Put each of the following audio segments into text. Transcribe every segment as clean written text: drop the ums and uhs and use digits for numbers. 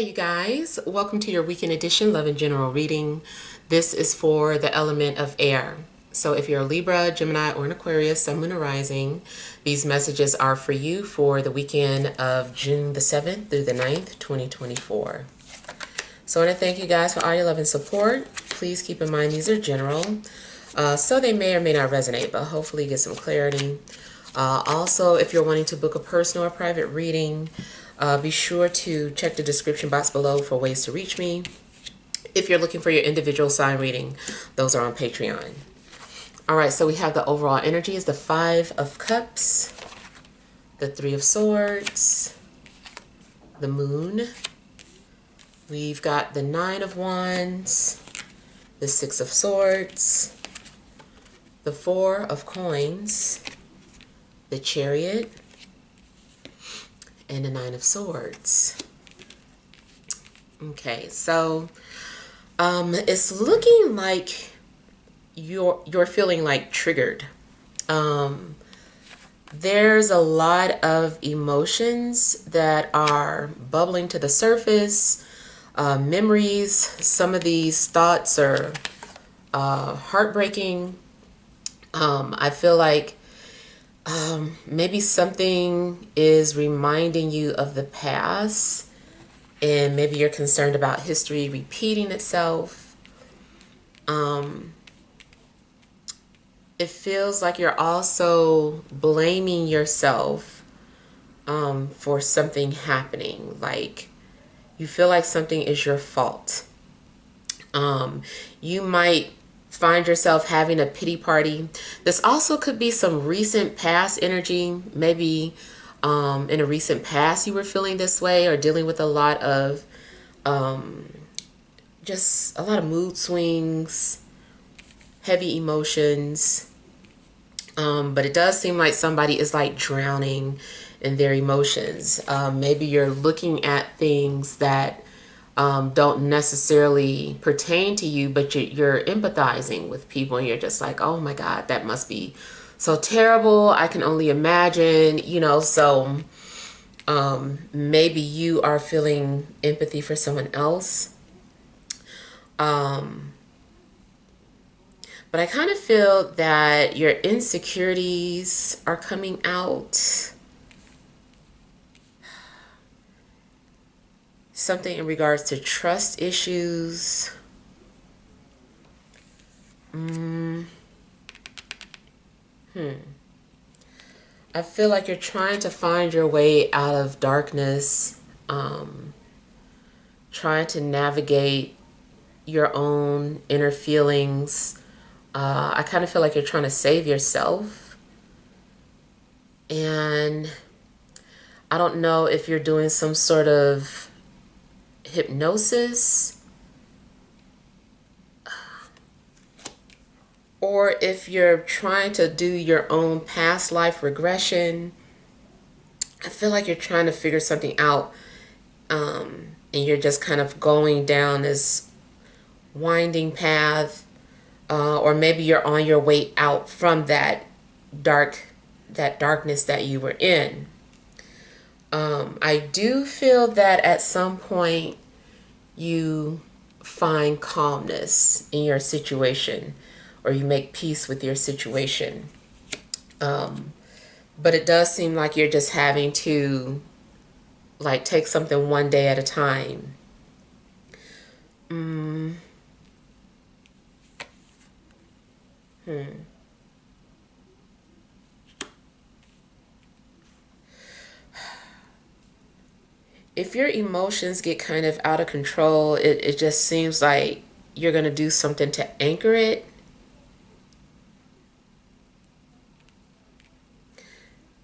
Hey you guys, welcome to your weekend edition Love and General reading. This is for the element of air. So if you're a Libra, Gemini, or an Aquarius, Sun, Moon, or Rising, these messages are for you for the weekend of June the 7th through the 9th, 2024. So I want to thank you guys for all your love and support. Please keep in mind these are general, so they may or may not resonate, but hopefully get some clarity. Also, if you're wanting to book a personal or private reading, be sure to check the description box below for ways to reach me. If you're looking for your individual sign reading, those are on Patreon. All right, so we have the overall energy is the Five of Cups, the Three of Swords, the Moon. We've got the Nine of Wands, the Six of Swords, the Four of Coins, the Chariot, and the Nine of Swords. Okay, so it's looking like you're feeling like triggered. There's a lot of emotions that are bubbling to the surface, memories. Some of these thoughts are heartbreaking. I feel like maybe something is reminding you of the past, and maybe you're concerned about history repeating itself. It feels like you're also blaming yourself for something happening. Like you feel like something is your fault. You might find yourself having a pity party. This also could be some recent past energy. Maybe in a recent past you were feeling this way, or dealing with a lot of just a lot of mood swings, heavy emotions. But it does seem like somebody is like drowning in their emotions. Maybe you're looking at things that don't necessarily pertain to you, but you're empathizing with people, and you're just like, oh my God, that must be so terrible. I can only imagine, you know. So maybe you are feeling empathy for someone else. But I kind of feel that your insecurities are coming out. Something in regards to trust issues. I feel like you're trying to find your way out of darkness, trying to navigate your own inner feelings. I kind of feel like you're trying to save yourself. And I don't know if you're doing some sort of hypnosis, or if you're trying to do your own past life regression. I feel like you're trying to figure something out, and you're just kind of going down this winding path, or maybe you're on your way out from that darkness that you were in. I do feel that at some point you find calmness in your situation, or you make peace with your situation. But it does seem like you're just having to like take something one day at a time. If your emotions get kind of out of control, it just seems like you're going to do something to anchor it.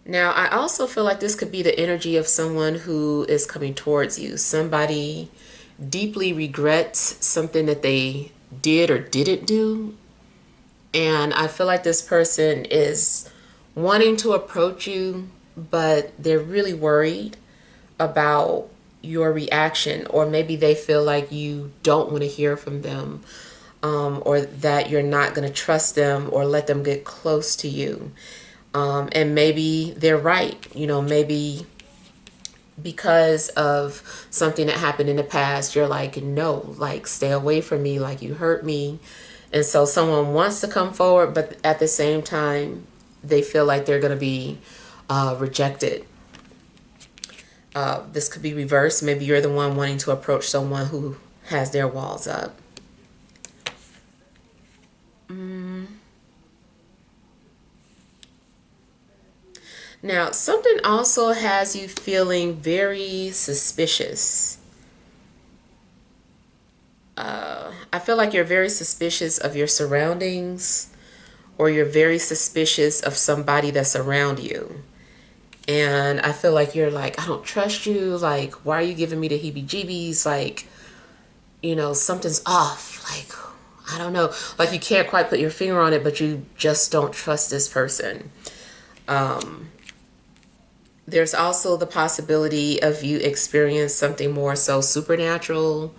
Now, I also feel like this could be the energy of someone who is coming towards you. Somebody deeply regrets something that they did or didn't do. And I feel like this person is wanting to approach you, but they're really worried about your reaction, or maybe they feel like you don't want to hear from them, or that you're not going to trust them or let them get close to you. And maybe they're right. You know, maybe because of something that happened in the past, you're like, no, like, stay away from me, like, you hurt me. And so someone wants to come forward, but at the same time, they feel like they're going to be rejected. This could be reversed. Maybe you're the one wanting to approach someone who has their walls up. Now, something also has you feeling very suspicious. I feel like you're very suspicious of your surroundings, or you're very suspicious of somebody that's around you. And I feel like you're like, I don't trust you. Like, why are you giving me the heebie-jeebies? Like, you know, something's off. Like, I don't know. Like, you can't quite put your finger on it, but you just don't trust this person. There's also the possibility of you experience something more so supernatural,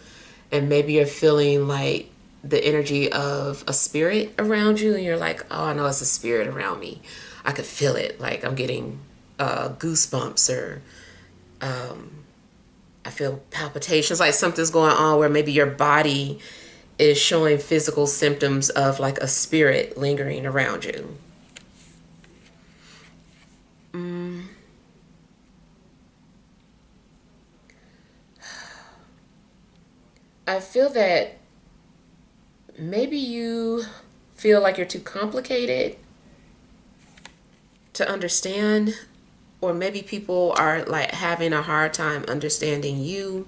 and maybe you're feeling like the energy of a spirit around you, and you're like, oh, I know it's a spirit around me. I could feel it. Like, I'm getting goosebumps, or I feel palpitations, like something's going on, where maybe your body is showing physical symptoms of like a spirit lingering around you. I feel that maybe you feel like you're too complicated to understand, or maybe people are like having a hard time understanding you.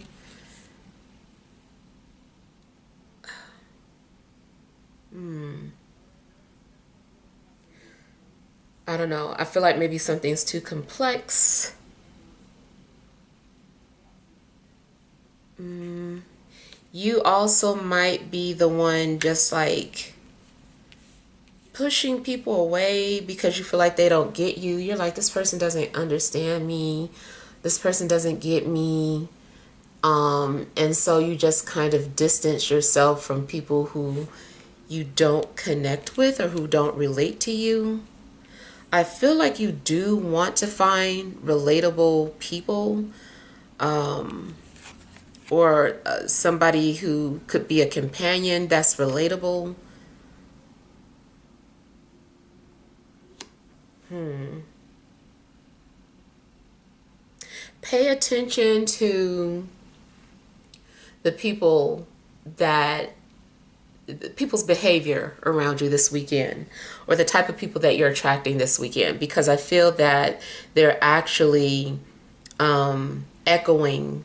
I don't know. I feel like maybe something's too complex. You also might be the one just like pushing people away because you feel like they don't get you. You're like, this person doesn't understand me. This person doesn't get me. And so you just kind of distance yourself from people who you don't connect with or who don't relate to you. I feel like you do want to find relatable people, or somebody who could be a companion that's relatable. Pay attention to the people that people's behavior around you this weekend, or the type of people that you're attracting this weekend, because I feel that they're actually echoing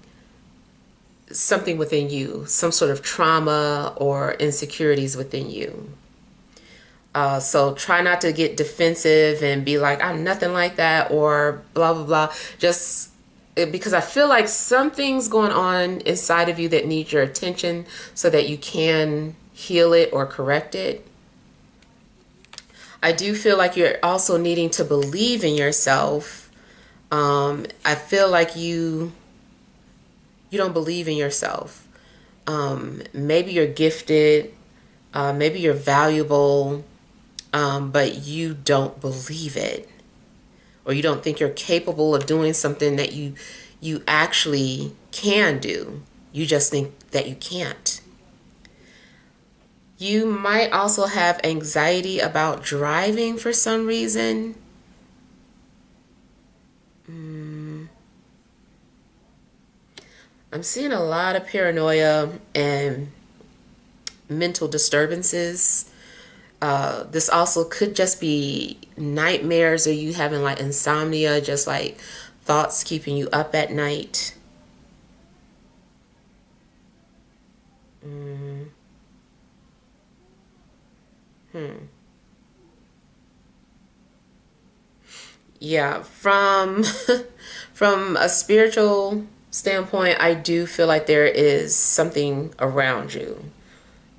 something within you, some sort of trauma or insecurities within you. So try not to get defensive and be like, I'm nothing like that, or blah, blah, blah. Just because I feel like something's going on inside of you that needs your attention so that you can heal it or correct it. I do feel like you're also needing to believe in yourself. I feel like you don't believe in yourself. Maybe you're gifted, maybe you're valuable, but you don't believe it, or you don't think you're capable of doing something that you actually can do. You just think that you can't. You might also have anxiety about driving for some reason. I'm seeing a lot of paranoia and mental disturbances. This also could just be nightmares, or you having like insomnia, just like thoughts keeping you up at night. Yeah, from from a spiritual standpoint, I do feel like there is something around you,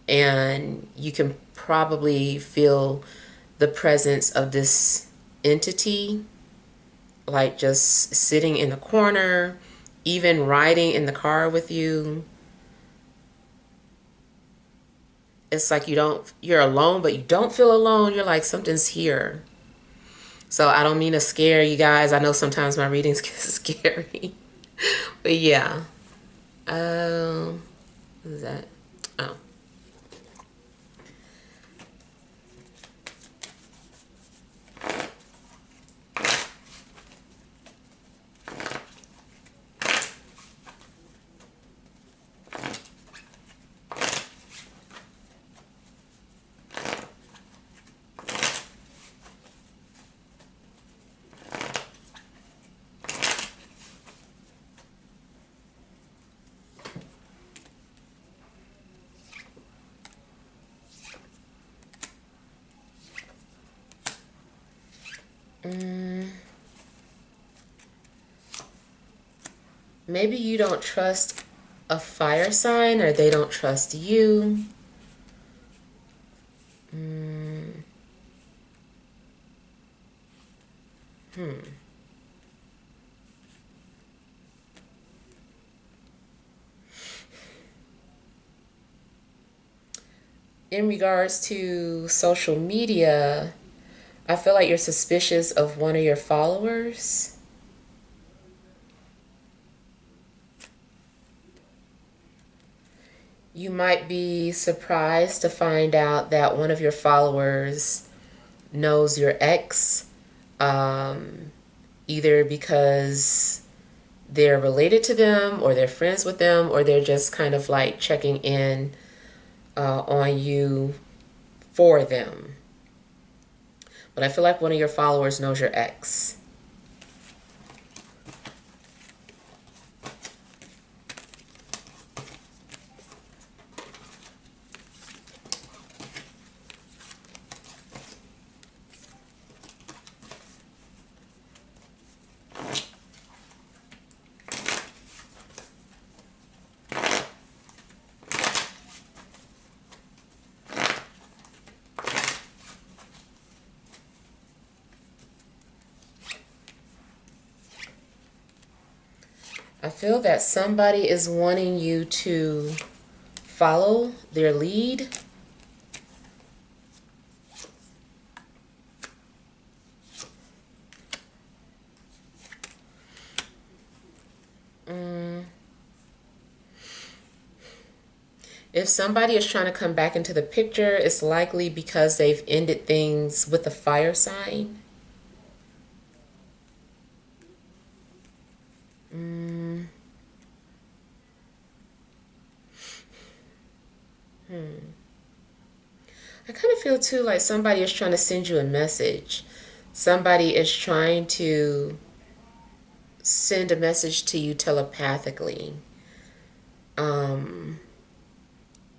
and you can probably feel the presence of this entity, like just sitting in the corner, even riding in the car with you. It's like you're alone, but you don't feel alone. You're like, something's here. So I don't mean to scare you guys. I know sometimes my readings get scary. But yeah. What is that? Oh. Maybe you don't trust a fire sign, or they don't trust you. In regards to social media, I feel like you're suspicious of one of your followers. You might be surprised to find out that one of your followers knows your ex, either because they're related to them, or they're friends with them, or they're just kind of like checking in on you for them. But I feel like one of your followers knows your ex. I feel that somebody is wanting you to follow their lead. If somebody is trying to come back into the picture, it's likely because they've ended things with a fire sign. I kind of feel too like somebody is trying to send you a message. Somebody is trying to send a message to you telepathically.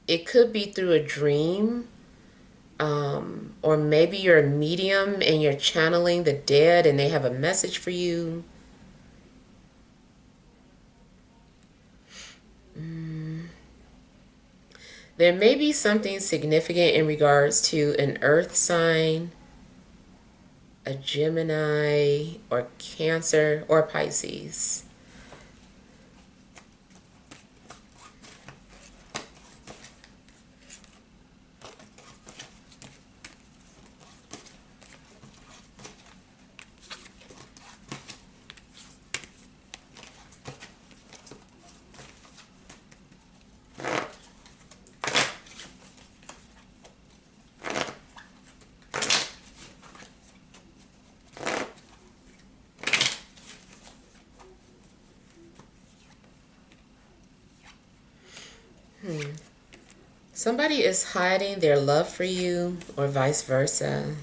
It could be through a dream, or maybe you're a medium and you're channeling the dead and they have a message for you. There may be something significant in regards to an earth sign, a Gemini, or Cancer, or Pisces. Somebody is hiding their love for you, or vice versa.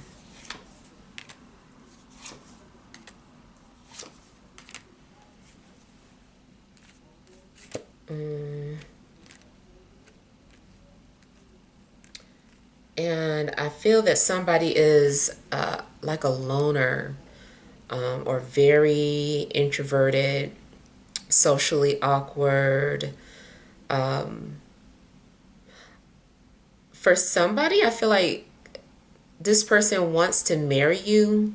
And I feel that somebody is like a loner, or very introverted, socially awkward. For somebody, I feel like this person wants to marry you.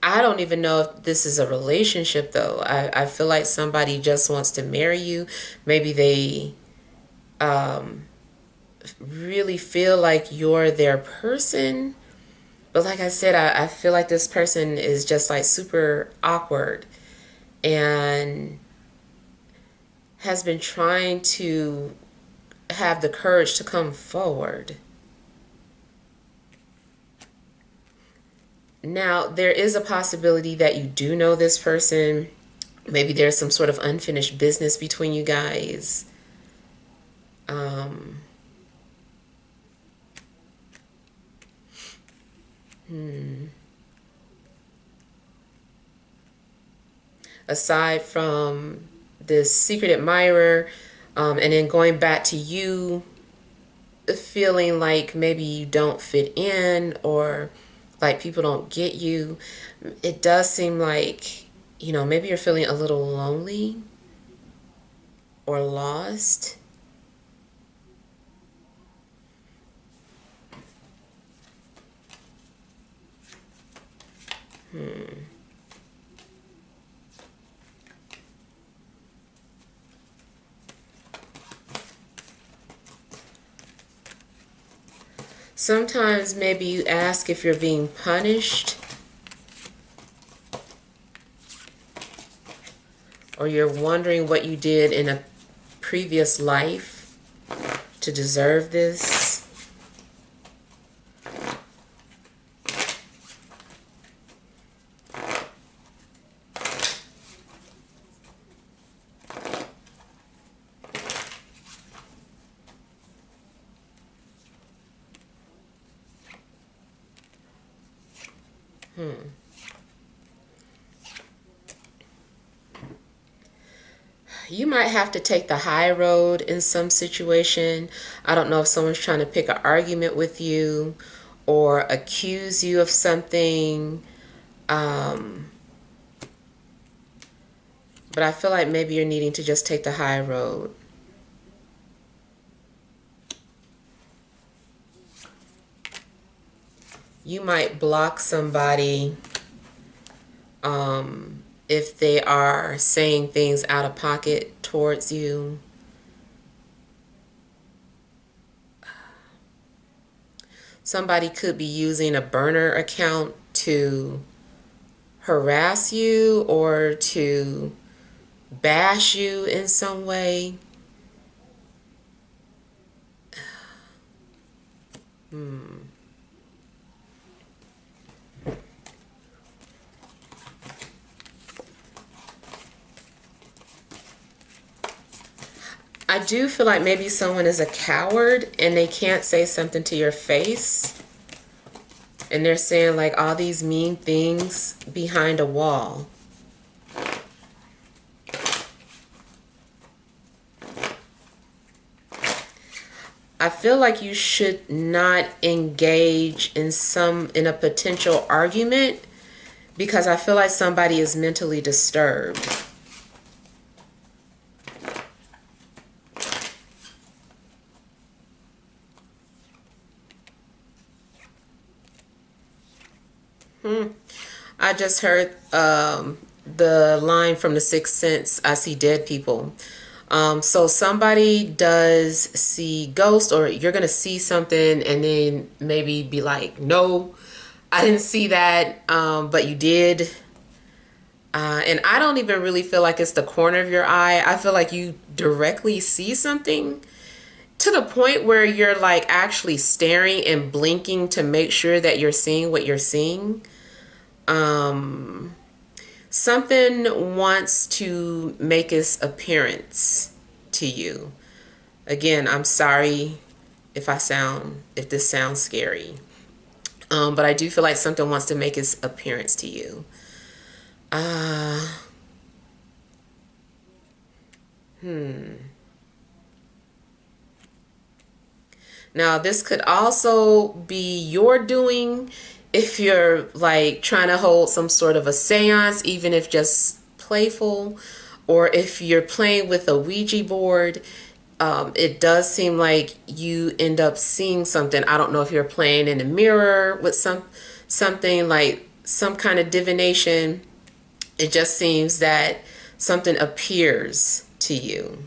I don't even know if this is a relationship, though. I feel like somebody just wants to marry you. Maybe they really feel like you're their person. But like I said, I feel like this person is just like super awkward. And has been trying to have the courage to come forward. Now, there is a possibility that you do know this person. Maybe there's some sort of unfinished business between you guys. Aside from this secret admirer, and then going back to you feeling like maybe you don't fit in or like people don't get you, it does seem like, maybe you're feeling a little lonely or lost. Sometimes maybe you ask if you're being punished, or you're wondering what you did in a previous life to deserve this. You might have to take the high road in some situation. I don't know if someone's trying to pick an argument with you or accuse you of something. But I feel like maybe you're needing to just take the high road. You might block somebody if they are saying things out of pocket towards you. Somebody could be using a burner account to harass you or to bash you in some way. I do feel like maybe someone is a coward and they can't say something to your face. And they're saying like all these mean things behind a wall. I feel like you should not engage in a potential argument because I feel like somebody is mentally disturbed. I just heard the line from The Sixth Sense, I see dead people. So somebody does see ghosts, or you're going to see something and then maybe be like, no, I didn't see that, but you did. And I don't even really feel like it's the corner of your eye. I feel like you directly see something to the point where you're like actually staring and blinking to make sure that you're seeing what you're seeing. Something wants to make its appearance to you. Again, I'm sorry if this sounds scary. But I do feel like something wants to make its appearance to you. Now, this could also be your doing if you're like trying to hold some sort of a seance, even if just playful, or if you're playing with a Ouija board. It does seem like you end up seeing something. I don't know if you're playing in a mirror with something like some kind of divination. It just seems that something appears to you.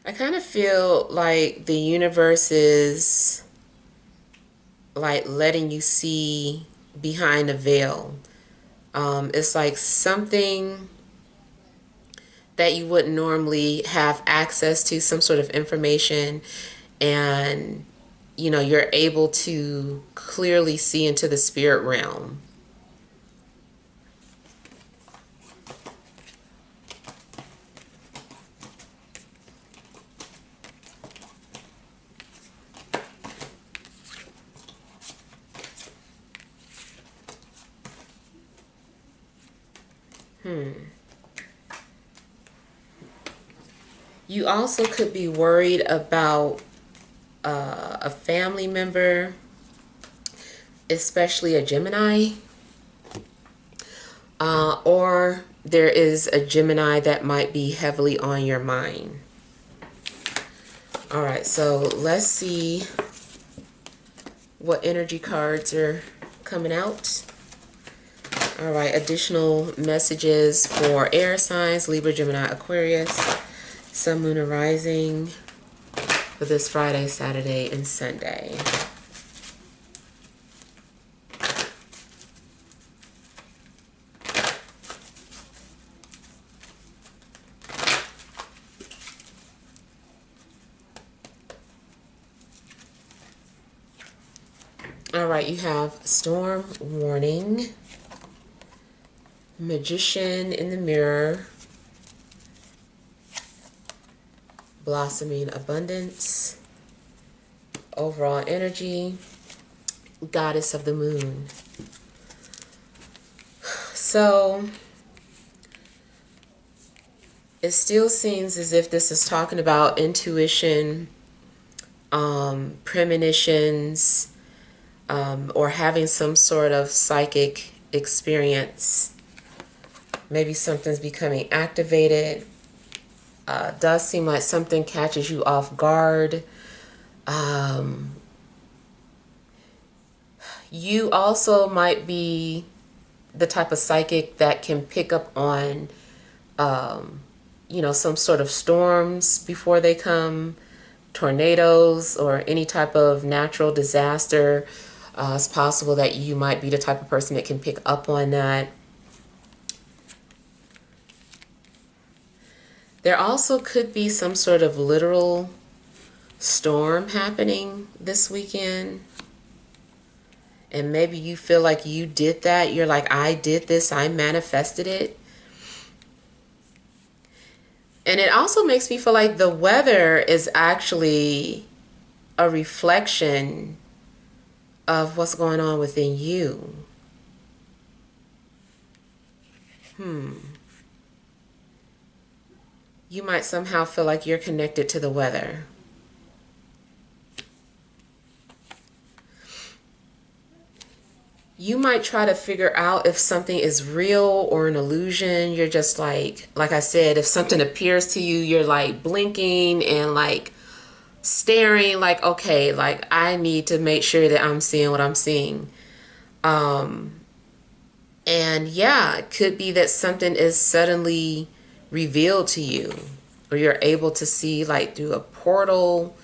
I kind of feel like the universe is like letting you see behind a veil. It's like something that you wouldn't normally have access to, some sort of information, and you're able to clearly see into the spirit realm. You also could be worried about a family member, especially a Gemini, or there is a Gemini that might be heavily on your mind. All right, so let's see what energy cards are coming out. All right, additional messages for air signs, Libra, Gemini, Aquarius, Sun, Moon, and Rising for this Friday, Saturday, and Sunday. All right, you have storm warning, Magician in the mirror, blossoming abundance, overall energy, goddess of the moon. So it still seems as if this is talking about intuition, premonitions, or having some sort of psychic experience. Maybe something's becoming activated. Does seem like something catches you off guard. You also might be the type of psychic that can pick up on, some sort of storms before they come, tornadoes, or any type of natural disaster. It's possible that you might be the type of person that can pick up on that. There also could be some sort of literal storm happening this weekend. And maybe you feel like you did that. You're like, I did this. I manifested it. And it also makes me feel like the weather is actually a reflection of what's going on within you. You might somehow feel like you're connected to the weather. You might try to figure out if something is real or an illusion. You're just like I said, if something appears to you, you're like blinking and like staring like, okay, like I need to make sure that I'm seeing what I'm seeing. And yeah, it could be that something is suddenly revealed to you, or you're able to see like through a portal.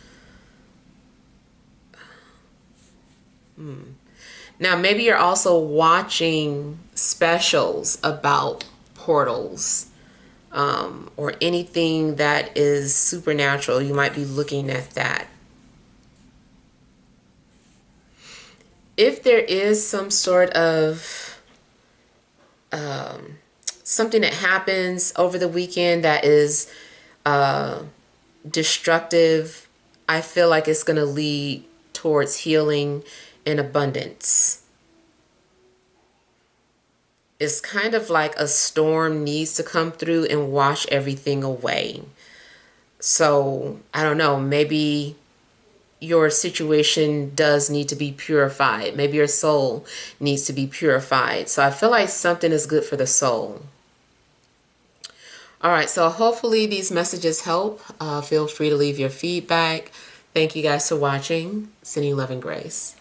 Now, maybe you're also watching specials about portals, or anything that is supernatural. You might be looking at that. If there is some sort of something that happens over the weekend that is destructive, I feel like it's going to lead towards healing and abundance. It's kind of like a storm needs to come through and wash everything away. So, I don't know, maybe your situation does need to be purified. Maybe your soul needs to be purified. So I feel like something is good for the soul. All right, so hopefully these messages help. Feel free to leave your feedback. Thank you guys for watching. Sending you love and grace.